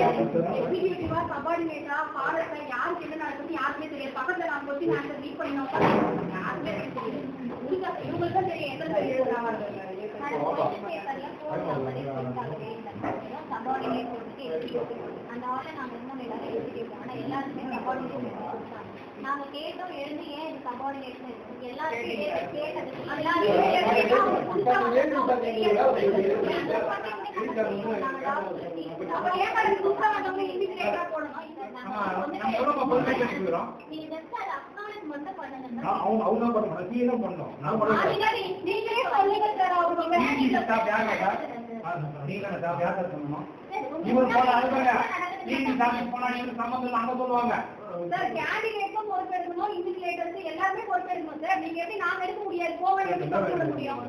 எக்ஸிக்யூட்டிவா சபார்டினேட்டா ஃபாரஸ்டா யாருக்கு என்ன நடக்குது யாருமே தெரியாது. பக்கத்துல நான் போய் நான் ரீட் பண்ணோம் யாருமே தெரியாது. இவங்களுக்கு தான் தெரியும் எந்த அந்த ஆளை நாங்கள் இன்னும் எல்லாரும் எக்ஸிக்யூட்டிவ் ஆனால் எல்லாருமே சபார்டினேட் நாங்கள் கேட்டோம் எழுந்து ஏன் இது சபார்டினேஷன் எல்லாருமே கேட்டது சொல்லுவாங்க சார். கேண்டிடேட்டும் பொறுப்பெடுக்கணும், இன்விஜிலேட்டர்ஸ் எல்லாருமே பொறுப்பெடுக்கணும் சார். நீங்க எப்படி நாங்க எடுக்க முடியாது, கோவன் எப்படி சொல்ல முடியும்?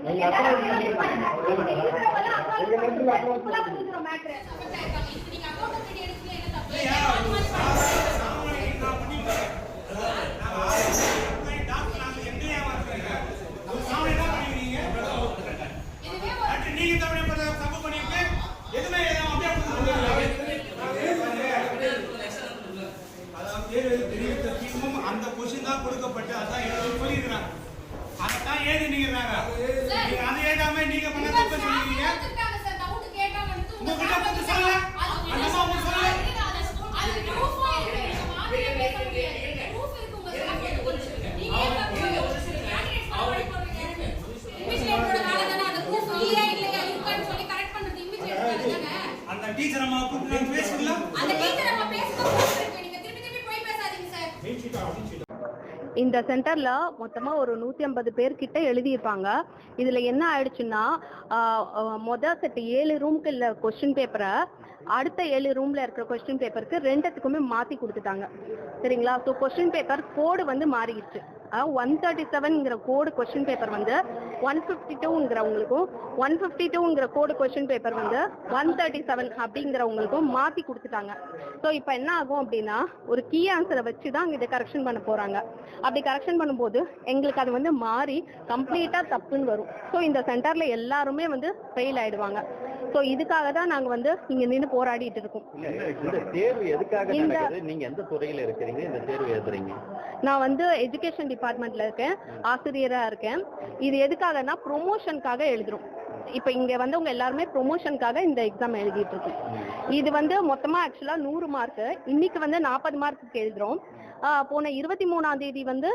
அந்த கொஸ்டின் தான் கொடுக்கப்பட்டு அதான் சொல்லிருக்காங்க. அதான் ஏது நீங்க அதை ஏதாம நீங்க பண்ண தப்பு சொல்லிருக்கீங்க. உங்ககிட்ட வந்து சொல்ல அந்த அம்மா சொல்ல அந்த டீச்சர் அம்மா கூப்பிட்டு பேசுங்களா? அந்த டீச்சர் அம்மா இந்த சென்டர்ல மொத்தமா ஒரு 150 பேர்கிட்ட எழுதியிருப்பாங்க. இதுல என்ன ஆயிடுச்சுன்னா மொதல் செட் 7 ரூம்க்கு இல்ல கொஸ்டின் பேப்பரை அடுத்த 7 ரூம்ல இருக்கிற கொஸ்டின் பேப்பருக்கு ரெண்டுத்துக்குமே மாத்தி கொடுத்துட்டாங்க. சரிங்களா? ஸோ கொஸ்டின் பேப்பர் கோடு வந்து மாறிடுச்சு. 137ங்கிற கோடு கொஸ்டின் பேப்பர் வந்து 152ங்கிறவங்களுக்கும் 152ங்கிற கோடு கொஸ்டின் பேப்பர் வந்து 137 அப்படிங்கிறவங்களுக்கும் மாத்தி கொடுத்துட்டாங்க. ஸோ இப்போ என்ன ஆகும் அப்படின்னா ஒரு கீ ஆன்சரை வச்சு தான் இதை கரெக்ஷன் பண்ண போறாங்க. அப்படி கரெக்ஷன் பண்ணும்போது எங்களுக்கு அது வந்து மாறி கம்ப்ளீட்டா தப்புன்னு வரும். ஸோ இந்த சென்டர்ல எல்லாருமே வந்து ஃபெயில் ஆயிடுவாங்க. ஸோ இதுக்காக தான் நாங்க வந்து இங்க நின்று போராடிட்டு இருக்கோம். இந்த தேர்வு எதுக்காக நடக்குது? நீங்க எந்த துறையில இருக்கீங்க? இந்த தேர்வு எழுதுறீங்க? நான் வந்து எஜுகேஷன் டிபார்ட்மெண்ட்ல இருக்கேன், ஆசிரியரா இருக்கேன். இது எதுக்காகனா ப்ரொமோஷனுக்காக எழுதுறோம். இப்ப இங்க வந்து உங்க எல்லாருமே ப்ரொமோஷனுக்காக இந்த எக்ஸாம் எழுதிட்டு இருக்கோம். இது வந்து மொத்தமா ஆக்சுவலா 100 மார்க். இன்னைக்கு வந்து 40 மார்க்குக்கு எழுதுறோம். போன 23ஆம் தேதி வந்து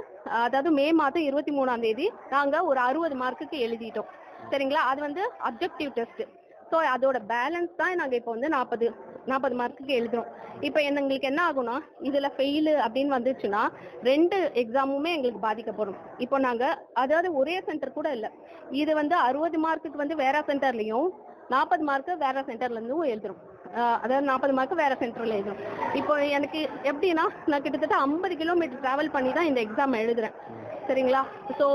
அதாவது மே மாதம் 23ஆம் தேதி நாங்க ஒரு 60 மார்க்குக்கு எழுதிட்டோம். சரிங்களா? அது வந்து அப்ஜெக்டிவ் டெஸ்ட். ஸோ அதோட பேலன்ஸ் தான் நாங்கள் இப்போ வந்து 40 மார்க்குக்கு எழுதுறோம். இப்போ எங்களுக்கு என்ன ஆகும்னா இதில் ஃபெயிலு அப்படின்னு வந்துச்சுன்னா 2 எக்ஸாமுமே எங்களுக்கு பாதிக்கப்படும். இப்போ நாங்கள் அதாவது ஒரே சென்டர் கூட இல்லை, இது வந்து 60 மார்க்குக்கு வந்து வேற சென்டர்லையும் 40 மார்க்கு வேற சென்டர்லேருந்தும் எழுதுறோம். அதாவது 40 மார்க்கு வேற சென்டரில் எழுதுறோம். இப்போ எனக்கு எப்படின்னா நான் கிட்டத்தட்ட 50 கிலோமீட்டர் ட்ராவல் பண்ணி தான் இந்த எக்ஸாம் எழுதுறேன். சரிங்களா? ஸோ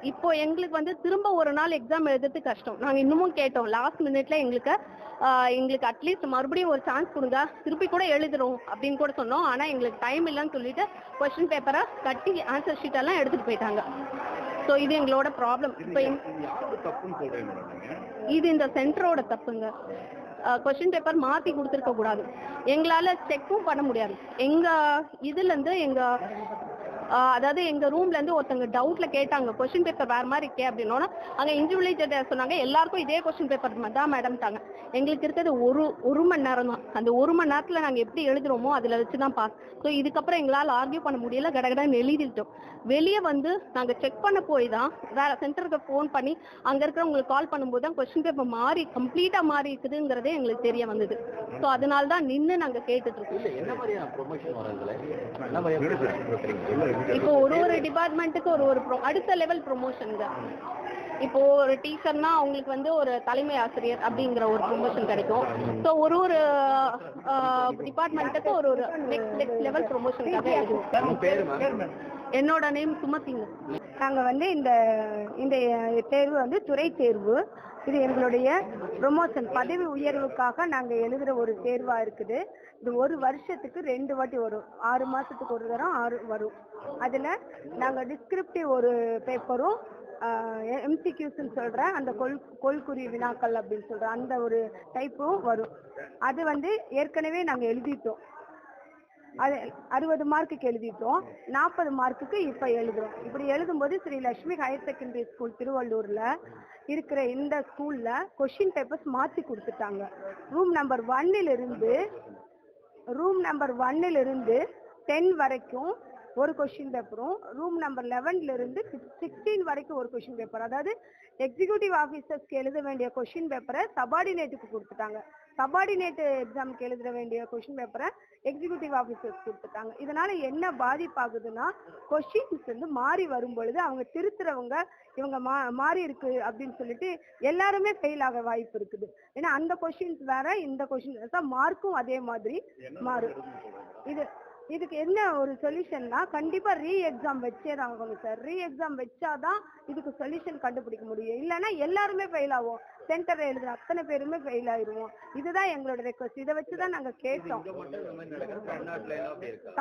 இப்போ எங்களுக்கு வந்து திரும்ப ஒரு நாள் எக்ஸாம் எழுதுறது கஷ்டம். நாங்கள் இன்னமும் கேட்டோம் லாஸ்ட் மினிட்ல எங்களுக்கு அட்லீஸ்ட் மறுபடியும் ஒரு சான்ஸ் கொடுங்க, திருப்பி கூட எழுதுறோம் அப்படின்னு கூட சொன்னோம். ஆனால் எங்களுக்கு டைம் இல்லைன்னு சொல்லிட்டு கொஸ்டின் பேப்பரை கட்டி ஆன்சர் ஷீட் எல்லாம் எடுத்துட்டு போயிட்டாங்க. ஸோ இது எங்களோட ப்ராப்ளம். இப்போ இது இந்த சென்டரோட தப்புங்க. கொஸ்டின் பேப்பர் மாற்றி கொடுத்துருக்க கூடாது. எங்களால் செக்கும் பண்ண முடியாது. அதாவது எங்க ரூம்ல இருந்து ஒருத்தங்க டவுட்ல கேட்டாங்க கொஸ்டின் பேப்பர் வேற மாதிரி இருக்கே அப்படின்னா அங்க இன்விஜிலேட்டர் சொன்னாங்க எல்லாருக்கும் இதே கொஸ்டின் பேப்பர் தான் மேடம்ட்டாங்க. எங்களுக்கு இருக்கிறது ஒரு மணி நேரம் தான். அந்த 1 மணி நேரத்துல நாங்க எப்படி எழுதுறோமோ அதுல வச்சுதான் பாஸ். ஸோ இதுக்கப்புறம் எங்களால் ஆர்கியூ பண்ண முடியல, கடகடன்னு எழுதிட்டோம். வெளியே வந்து நாங்க செக் பண்ண போய் தான் வேற சென்டருக்கு ஃபோன் பண்ணி அங்க இருக்கிறவங்களுக்கு கால் பண்ணும்போது தான் கொஸ்டின் பேப்பர் கம்ப்ளீட்டா மாறி இருக்குதுங்கிறதே எங்களுக்கு தெரிய வந்தது. ஸோ அதனால தான் நின்று நாங்க கேட்டுட்டு இருக்கோம். இப்போ ஒரு டிபார்ட்மெண்ட்டுக்கு ஒரு அடுத்த லெவல் ப்ரொமோஷனுங்க. இப்போ ஒரு டீச்சர்னா அவங்களுக்கு வந்து ஒரு தலைமை ஆசிரியர் அப்படிங்கிற ஒரு ப்ரொமோஷன் கிடைக்கும். ஸோ ஒரு டிபார்ட்மெண்ட்டுக்கு ஒரு நெக்ஸ்ட் லெவல் ப்ரொமோஷனுக்காக எழுதுவோம். என்னோட நேம் சுமதிங்க. நாங்கள் வந்து இந்த தேர்வு வந்து துறை தேர்வு. இது எங்களுடைய ப்ரொமோஷன் பதவி உயர்வுக்காக நாங்கள் எழுதுகிற ஒரு தேர்வாக இருக்குது. இது ஒரு வருஷத்துக்கு 2 வாட்டி வரும். 6 மாதத்துக்கு ஒரு தரம் 6 வரும். அதில் நாங்கள் டிஸ்கிரிப்டிவ் ஒரு பேப்பரும் எம்சிக்யூஸ்ன்னு சொல்கிறேன், அந்த கொள்குறி வினாக்கள் அப்படின்னு சொல்கிறேன், அந்த ஒரு டைப்பும் வரும். அது வந்து ஏற்கனவே நாங்கள் எழுதிட்டோம். அது 60 மார்க்குக்கு எழுதிட்டோம், 40 மார்க்குக்கு இப்போ எழுதுறோம். இப்படி எழுதும்போது Shri Lakshmi higher secondary school திருவள்ளூரில் இருக்கிற இந்த ஸ்கூலில் கொஷின் பேப்பர்ஸ் மாற்றி கொடுத்துட்டாங்க. ரூம் நம்பர் 1 இருந்து 10 வரைக்கும் ஒரு கொஷின் பேப்பரும், ரூம் நம்பர் 11 16 வரைக்கும் ஒரு கொஷின் பேப்பர். அதாவது எக்ஸிக்யூட்டிவ் ஆஃபீஸர்ஸ்க்கு எழுத வேண்டிய கொஷின் பேப்பரை சபார்டினேட்டுக்கு கொடுத்துட்டாங்க, சபார்டினேட் எக்ஸாமுக்கு எழுத வேண்டிய கொஷின் பேப்பரை எக்ஸிக்யூட்டிவ் ஆஃபீஸர்ஸ் கொடுத்துட்டாங்க. இதனால என்ன பாதிப்பாகுதுன்னா, கொஷின்ஸ் வந்து மாறி வரும் பொழுது அவங்க திருத்துறவங்க இவங்க மாறி இருக்கு அப்படின்னு சொல்லிட்டு எல்லாருமே ஃபெயில் ஆக வாய்ப்பு இருக்குது. ஏன்னா அந்த கொஷின்ஸ் வேற, இந்த கொஷின் மார்க்கும் அதே மாதிரி மாறும். இதுக்கு என்ன ஒரு சொல்யூஷன்னா, கண்டிப்பா ரீ எக்ஸாம் வச்சே தான் ஆகணும் சார். ரீ எக்ஸாம் வச்சாதான் இதுக்கு சொல்யூஷன் கண்டுபிடிக்க முடியும். இல்லைன்னா எல்லாருமே ஃபெயில் ஆகும், சென்டர் எழுதுற அத்தனை பேருமே ஃபெயில் ஆயிடுவோம். இதுதான் எங்களோட ரெக்வஸ்ட். இதை வச்சுதான் நாங்க கேட்டோம்.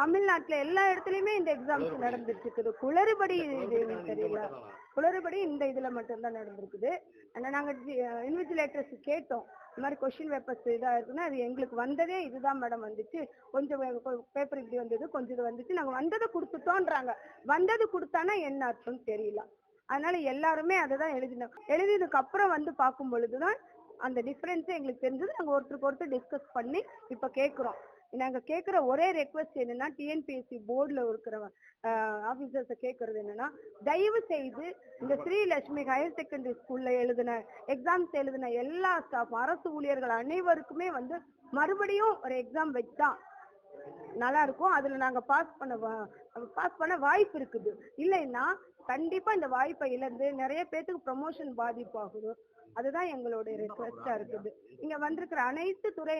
தமிழ்நாட்டுல எல்லா இடத்துலயுமே இந்த எக்ஸாம்ஸ் நடந்துட்டு இருக்குது. குளறுபடி தெரியல, குளறுபடி இந்த இதுல மட்டும்தான் நடந்திருக்குது. நாங்க இன்விஜிலேட்டர்ஸ் கேட்டோம், இந்த மாதிரி கொஸ்டின் பேப்பர்ஸ் இதாக இருக்குன்னா அது எங்களுக்கு வந்ததே இதுதான் மேடம் வந்துச்சு, கொஞ்சம் பேப்பர் இப்படி வந்தது, கொஞ்சம் இது வந்துச்சு, நாங்கள் வந்ததை கொடுத்துட்டோன்றாங்க. வந்தது கொடுத்தானா என்ன அர்த்தம்னு தெரியல. அதனால எல்லாருமே அதை தான் எழுதினோம். எழுதினதுக்கு அப்புறம் வந்து பார்க்கும் பொழுதுதான் அந்த டிஃப்ரென்ஸே எங்களுக்கு தெரிஞ்சது. நாங்கள் ஒருத்தருக்கு ஒருத்தர் டிஸ்கஸ் பண்ணி இப்போ கேட்குறோம். நாங்கள் கேட்குற ஒரே ரெக்வஸ்ட் என்னன்னா, டிஎன்பிஎஸ்சி போர்டில் இருக்கிற ஆஃபீஸர்ஸை கேட்கறது என்னன்னா, தயவு செய்து இந்த ஸ்ரீ லட்சுமி ஹையர் செகண்டரி ஸ்கூலில் எக்ஸாம்ஸ் எழுதின எல்லா ஸ்டாஃப், அரசு ஊழியர்கள் அனைவருக்குமே வந்து மறுபடியும் ஒரு எக்ஸாம் வச்சா நல்லா இருக்கும். அதில் நாங்கள் பாஸ் பண்ண வாய்ப்பு இருக்குது. இல்லைன்னா கண்டிப்பாக இந்த வாய்ப்பை இழந்து நிறைய பேர்த்துக்கு ப்ரமோஷன் பாதிப்பு ஆகுது. அதுதான் எங்களுடைய ரெக்வஸ்டா இருக்குது. இங்க வந்திருக்கிற அனைத்து துறை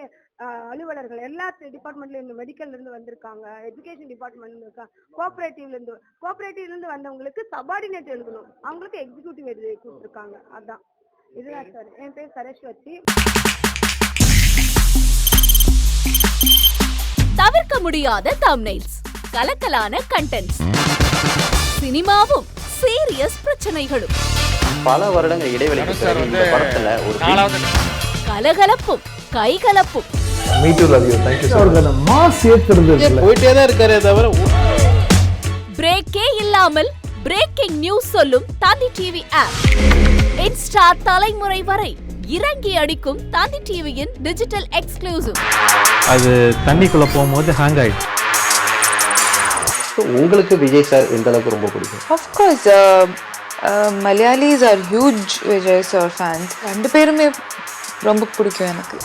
அலுவலர்கள் எல்லா டிபார்ட்மெண்ட்ல இருந்து, மெடிக்கல்ல இருந்து வந்திருக்காங்க, எஜுகேஷன் டிபார்ட்மெண்ட்ல இருக்காங்க, கோஆபரேட்டிவ்ல இருந்து வந்தவங்களுக்கு சபார்டினேட் எழுதணும், அவங்களுக்கு எக்ஸிக்யூட்டிவ் எழுதி கொடுத்துருக்காங்க. அதான் இதுதான் சார். என் பேர் சரஸ்வதி. தவிர்க்க முடியாத தம்ப்நெயில்ஸ், கலக்கலான கண்டென்ட்ஸ், சினிமாவும் சீரியஸ் பிரச்சனைகளும், பல வருடங்கள் இடைவெளிக்கு பிறகு இந்த படத்துல ஒரு கலகலப்பும் கைகலப்பும், போயிட்டே தான் இருக்காரே தவிர பிரேக்கே இல்லாமல் பிரேக்கிங் நியூஸ் சொல்லும் தந்தி டிவி ஆப். இன்ஸ்டா தலைமுறை வரை இறங்கி அடிக்கும் தந்தி டிவியின் டிஜிட்டல் எக்ஸ்க்ளூசிவ். அது தண்ணிக்குள்ள போகும்போது ஹேங் ஆயிடுச்சு. உங்களுக்கு விஜய் சார் எந்த அளவுக்கு ரொம்ப பிடிக்கும்? Of course, Malayalis are huge Vijay sir fans. ரெண்டு பேருமே ரொம்ப பிடிக்கும் எனக்கு.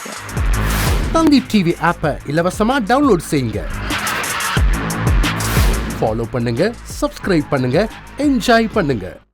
தந்தி டிவி ஆப்பை இலவசமா டவுன்லோட் செய்யுங்க, ஃபாலோ பண்ணுங்க, சப்ஸ்கிரைப் பண்ணுங்க, என்ஜாய் பண்ணுங்க.